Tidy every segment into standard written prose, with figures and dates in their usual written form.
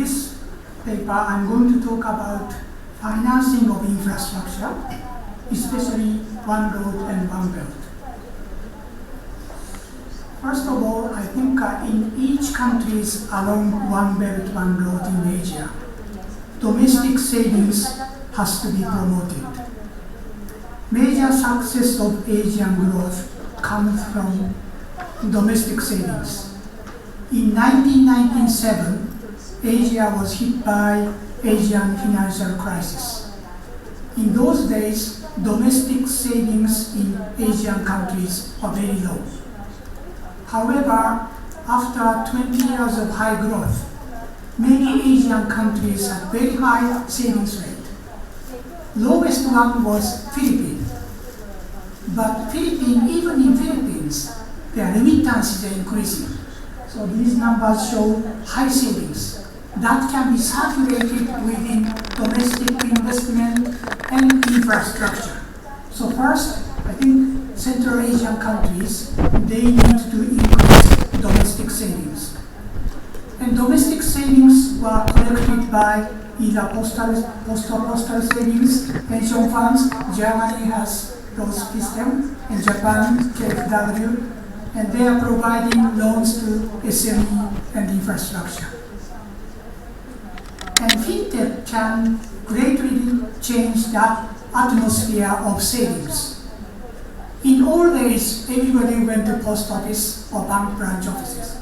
this paper, I'm going to talk about financing of infrastructure, especially One Road and One Belt. First of all, I think in each countries along One Belt, One Road in Asia, domestic savings has to be promoted. Major success of Asian growth comes from domestic savings. In 1997, Asia was hit by Asian financial crisis. In those days, domestic savings in Asian countries were very low. However, after 20 years of high growth, many Asian countries had very high savings rate. Lowest one was Philippines. But even in Philippines, their remittances are increasing. So these numbers show high savings that can be circulated within domestic investment and infrastructure. So first, I think Central Asian countries, they need to increase domestic savings. And domestic savings were collected by either postal savings, pension funds. Germany has those systems, and Japan, KfW, and they are providing loans to SME and infrastructure. And fintech can greatly change the atmosphere of savings. In old days, everybody went to post office or bank branch offices.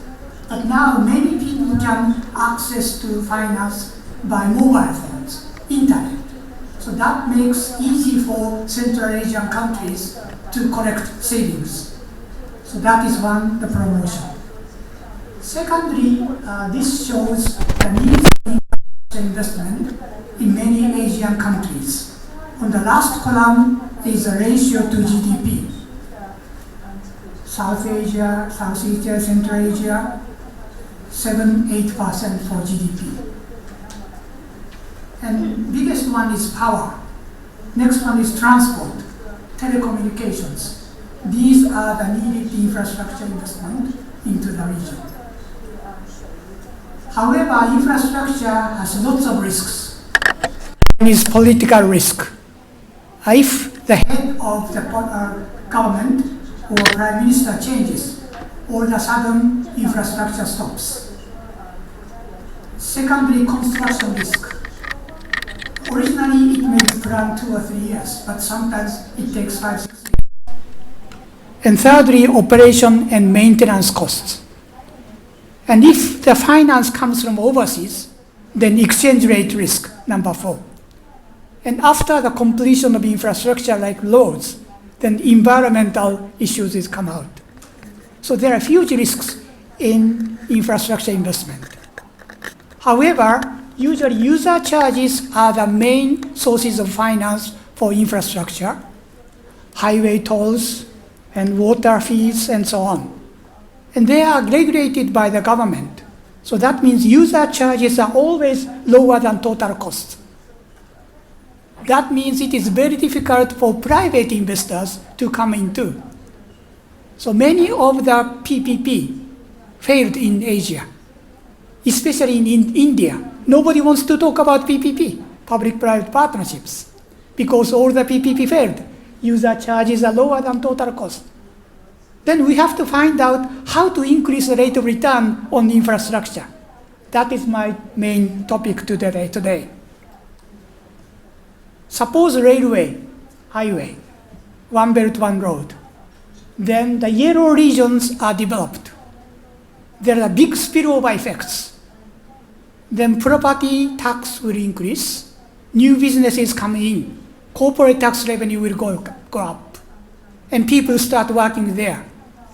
But now many people can access to finance by mobile phones, internet. So that makes easy for Central Asian countries to collect savings. So that is one, the promotion. Secondly, this shows the needs of investment in many Asian countries. On the last column is the ratio to GDP. South Asia, Southeast Asia, Central Asia, 7-8% for GDP. And biggest one is power. Next one is transport, telecommunications. These are the needed infrastructure investment into the region. However, infrastructure has lots of risks. One is political risk. If the head of the government or prime minister changes, all of a sudden infrastructure stops. Secondly, construction risk. Originally, it may be planned 2 or 3 years, but sometimes it takes 5-6 years. And thirdly, operation and maintenance costs. And if the finance comes from overseas, then exchange rate risk, number 4. And after the completion of infrastructure like roads, then environmental issues is come out. So there are huge risks in infrastructure investment. However, usually user charges are the main sources of finance for infrastructure, highway tolls and water fees and so on. And they are regulated by the government. So that means user charges are always lower than total cost. That means it is very difficult for private investors to come into. So many of the PPP failed in Asia, especially in India. Nobody wants to talk about PPP, public-private partnerships, because all the PPP failed. User charges are lower than total cost. Then we have to find out how to increase the rate of return on infrastructure. That is my main topic today. Suppose railway, highway, One Belt, One Road. Then the yellow regions are developed. There are big spillover effects. Then property tax will increase, new businesses come in, corporate tax revenue will go up, and people start working there.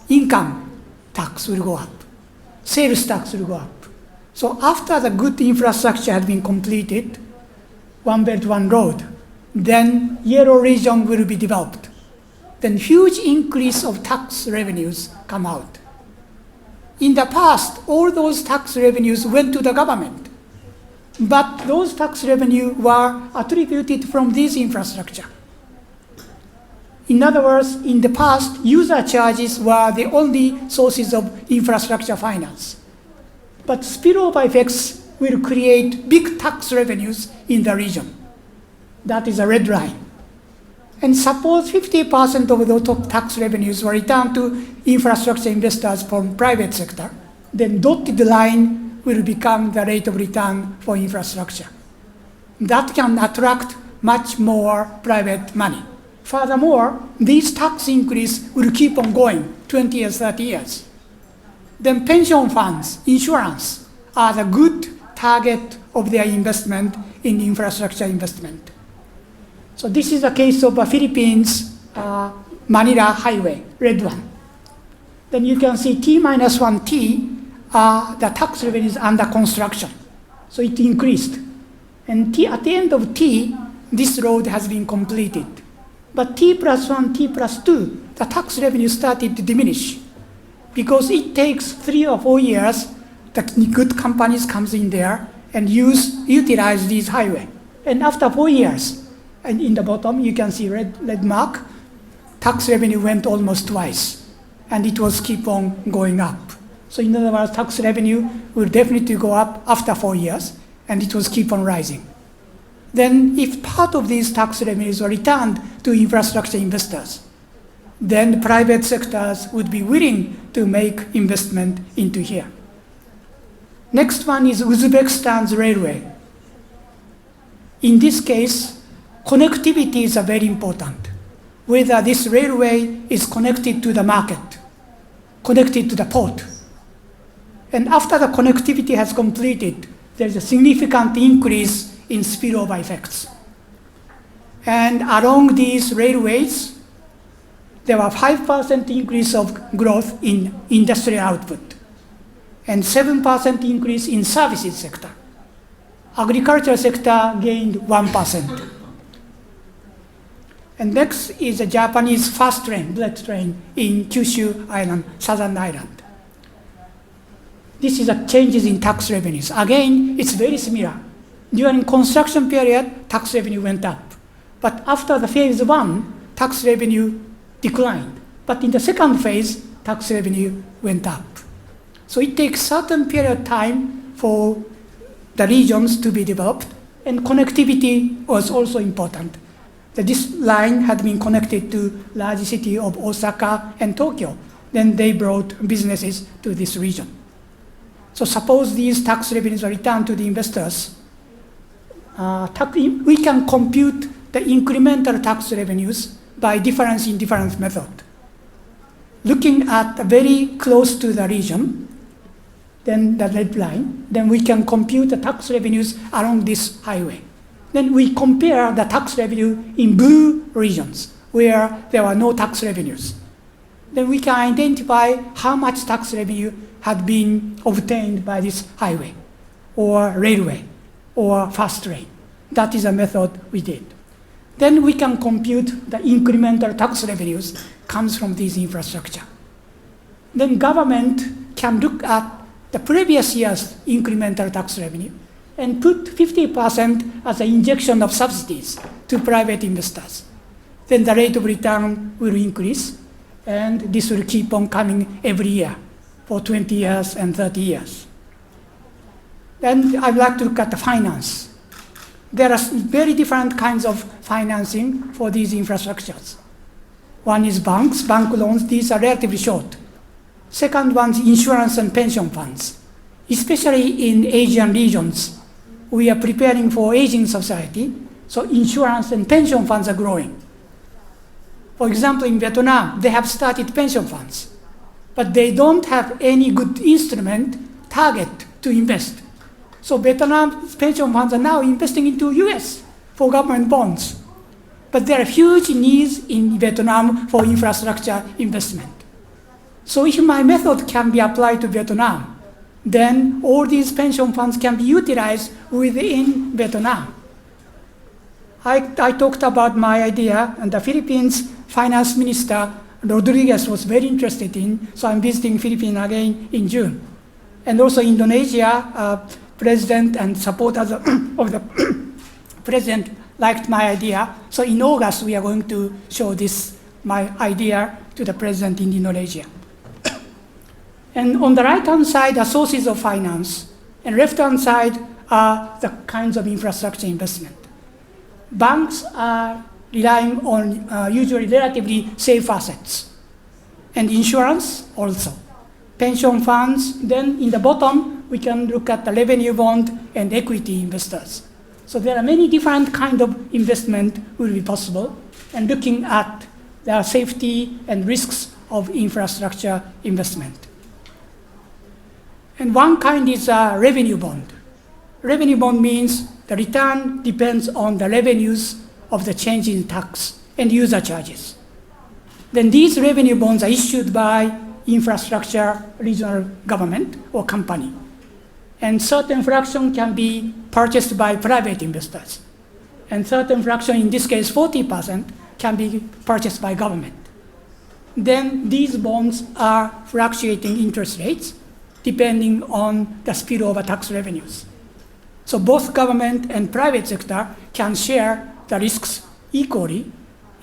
Income tax will go up, sales tax will go up. So after the good infrastructure has been completed, One Belt, One Road, then yellow region will be developed. Then huge increase of tax revenues come out. In the past, all those tax revenues went to the government. But those tax revenues were attributed from this infrastructure. In other words, in the past, user charges were the only sources of infrastructure finance. But spillover effects will create big tax revenues in the region. That is a red line. And suppose 50% of those tax revenues were returned to infrastructure investors from private sector, then dotted line will become the rate of return for infrastructure. That can attract much more private money. Furthermore, these tax increase will keep on going 20 years, 30 years. Then pension funds, insurance are the good target of their investment in infrastructure investment. So this is a case of Philippines, Manila Highway, red one. Then you can see T-1T are the tax revenues under construction. So it increased. And at the end of T, this road has been completed. But T+1, T+2, the tax revenue started to diminish because it takes 3 or 4 years that good companies comes in there and utilize these highway. And after 4 years, and in the bottom you can see red mark, tax revenue went almost twice, and it was keep on going up. So in other words, tax revenue will definitely go up after 4 years, and it was keep on rising. Then if part of these tax revenues were returned to infrastructure investors, then the private sectors would be willing to make investment into here. Next one is Uzbekistan's railway. In this case, connectivity is very important. Whether this railway is connected to the market, connected to the port. And after the connectivity has completed, there's a significant increase in spillover effects. And along these railways, there were 5% increase of growth in industrial output and 7% increase in services sector. Agricultural sector gained 1%. And next is a Japanese fast train, bullet train in Kyushu Island, Southern Island. This is a changes in tax revenues. Again, it's very similar. During construction period, tax revenue went up. But after the phase 1, tax revenue declined. But in the second phase, tax revenue went up. So it takes certain period of time for the regions to be developed, and connectivity was also important. This line had been connected to large city of Osaka and Tokyo. Then they brought businesses to this region. So suppose these tax revenues are returned to the investors, we can compute the incremental tax revenues by difference in different method. Looking at very close to the region, then the red line, then we can compute the tax revenues along this highway. Then we compare the tax revenue in blue regions where there are no tax revenues. Then we can identify how much tax revenue had been obtained by this highway or railway or fast train. That is a method we did. Then we can compute the incremental tax revenues comes from this infrastructure. Then government can look at the previous year's incremental tax revenue and put 50% as an injection of subsidies to private investors. Then the rate of return will increase, and this will keep on coming every year for 20 years and 30 years. Then I'd like to look at the finance. There are very different kinds of financing for these infrastructures. One is banks, bank loans, these are relatively short. Second one is insurance and pension funds. Especially in Asian regions, we are preparing for aging society, so insurance and pension funds are growing. For example, in Vietnam, they have started pension funds, but they don't have any good instrument target to invest. So Vietnam's pension funds are now investing into US for government bonds. But there are huge needs in Vietnam for infrastructure investment. So if my method can be applied to Vietnam, then all these pension funds can be utilized within Vietnam. I talked about my idea, and the Philippines Finance Minister Rodriguez was very interested in, so I'm visiting Philippines again in June. And also Indonesia, President and supporters of the President liked my idea. So in August, we are going to show my idea to the President in Indonesia. And on the right-hand side are sources of finance, and left-hand side are the kinds of infrastructure investment. Banks are relying on usually relatively safe assets, and insurance also. Pension funds, then in the bottom, we can look at the revenue bond and equity investors. So there are many different kinds of investment will be possible, and looking at the safety and risks of infrastructure investment. And one kind is a revenue bond. Revenue bond means the return depends on the revenues of the change in tax and user charges. Then these revenue bonds are issued by infrastructure regional government or company. And certain fraction can be purchased by private investors. And certain fraction, in this case 40%, can be purchased by government. Then these bonds are fluctuating interest rates depending on the spillover tax revenues. So both government and private sector can share the risks equally,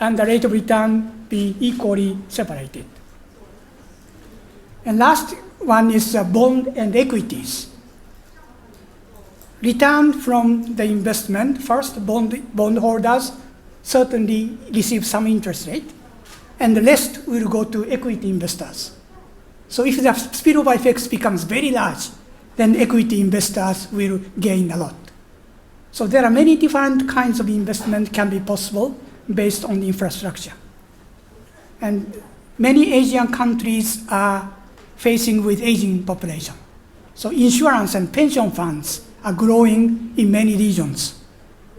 and the rate of return be equally separated. And last one is bond and equities. Return from the investment, first bondholders certainly receive some interest rate, and the rest will go to equity investors. So if the spillover effects becomes very large, then equity investors will gain a lot. So there are many different kinds of investment can be possible based on the infrastructure. And many Asian countries are facing with aging population. So insurance and pension funds are growing in many regions,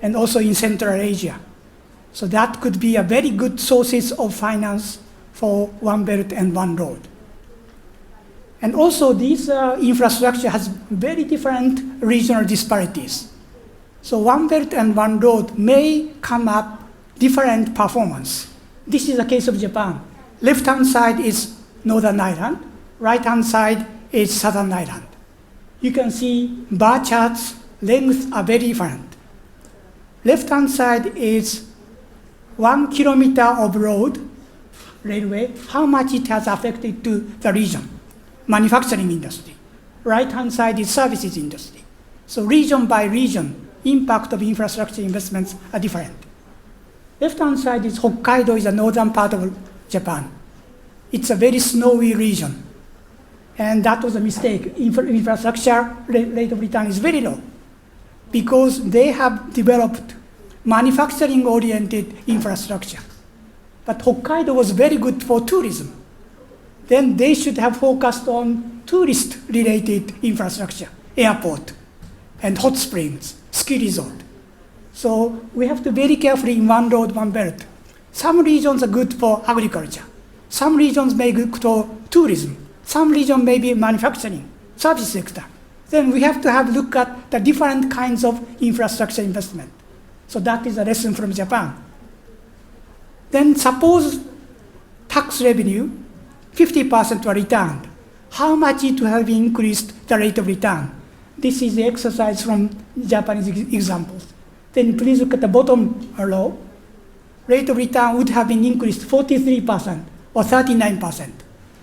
and also in Central Asia. So that could be a very good sources of finance for One Belt and One Road. And also this infrastructure has very different regional disparities. So One Belt and One Road may come up different performance. This is the case of Japan. Left-hand side is Northern Island, right-hand side is Southern Island. You can see bar charts, lengths are very different. Left-hand side is 1 kilometer of road, railway, how much it has affected to the region, manufacturing industry. Right-hand side is services industry. So region by region, impact of infrastructure investments are different. Left-hand side is Hokkaido, is the northern part of Japan. It's a very snowy region. And that was a mistake. Infrastructure rate of return is very low because they have developed manufacturing-oriented infrastructure. But Hokkaido was very good for tourism. Then they should have focused on tourist-related infrastructure, airport, and hot springs, ski resort. So we have to very carefully in One Road, One Belt. Some regions are good for agriculture. Some regions may be good for tourism. Some region may be manufacturing, service sector. Then we have to have look at the different kinds of infrastructure investment. So that is a lesson from Japan. Then suppose tax revenue, 50% were returned. How much it will have increased the rate of return? This is the exercise from Japanese examples. Then please look at the bottom row. Rate of return would have been increased 43% or 39%.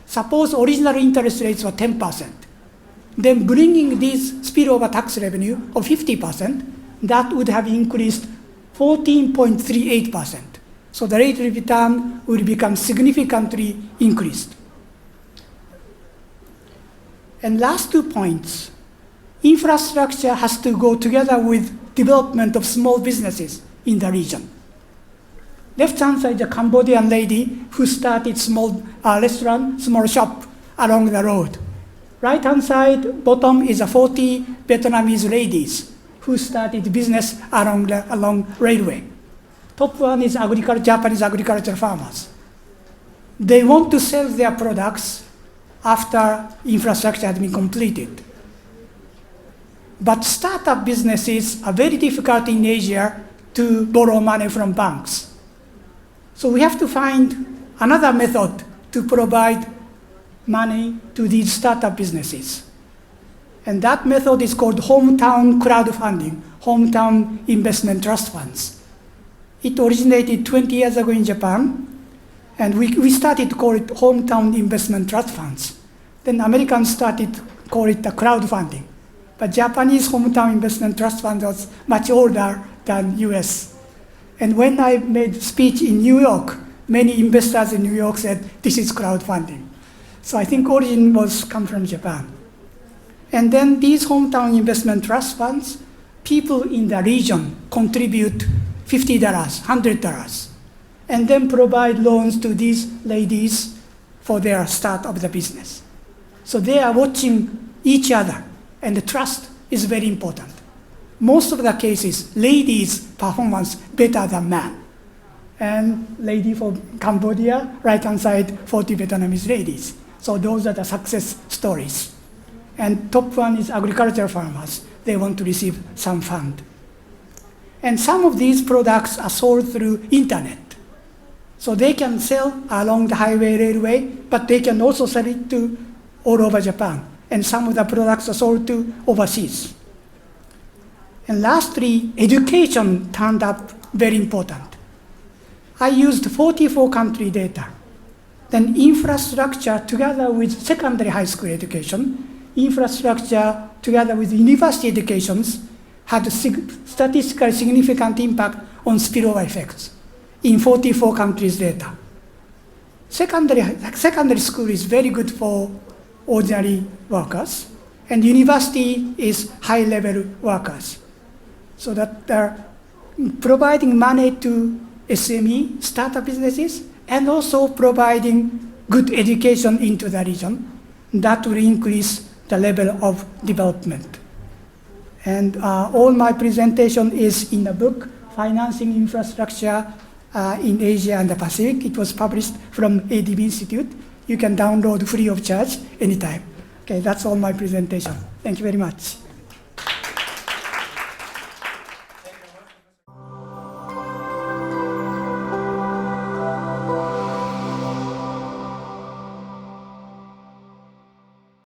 Suppose original interest rates were 10%. Then bringing this spillover tax revenue of 50%, that would have increased 14.38%. So the rate of return will become significantly increased. And last 2 points. Infrastructure has to go together with development of small businesses in the region. Left-hand side, the Cambodian lady who started small restaurant, small shop along the road. Right-hand side, bottom is a 40 Vietnamese ladies who started business along railway. Top one is Japanese agricultural farmers. They want to sell their products after infrastructure has been completed. But startup businesses are very difficult in Asia to borrow money from banks. So we have to find another method to provide money to these startup businesses. And that method is called hometown crowdfunding, hometown investment trust funds. It originated 20 years ago in Japan, and we started to call it hometown investment trust funds. Then Americans started to call it the crowdfunding. But Japanese hometown investment trust fund was much older than US. And when I made speech in New York, many investors in New York said, this is crowdfunding. So I think origin was come from Japan. And then these hometown investment trust funds, people in the region contribute $50, $100, and then provide loans to these ladies for their start of the business. So they are watching each other, and the trust is very important. Most of the cases, ladies' performance better than man. And lady for Cambodia, right-hand side, 40 Vietnamese ladies. So those are the success stories. And top one is agricultural farmers. They want to receive some fund. And some of these products are sold through internet. So they can sell along the highway railway, but they can also sell it to all over Japan. And some of the products are sold to overseas. And lastly, education turned up very important. I used 44 country data. Then infrastructure together with secondary high school education, infrastructure together with university educations had a statistically significant impact on spillover effects in 44 countries' data. Secondary school is very good for ordinary workers, and university is high-level workers. So that they're providing money to SME, startup businesses, and also providing good education into the region. That will increase the level of development. And all my presentation is in the book, Financing Infrastructure in Asia and the Pacific. It was published from ADB Institute. You can download free of charge anytime. Okay, that's all my presentation. Thank you very much.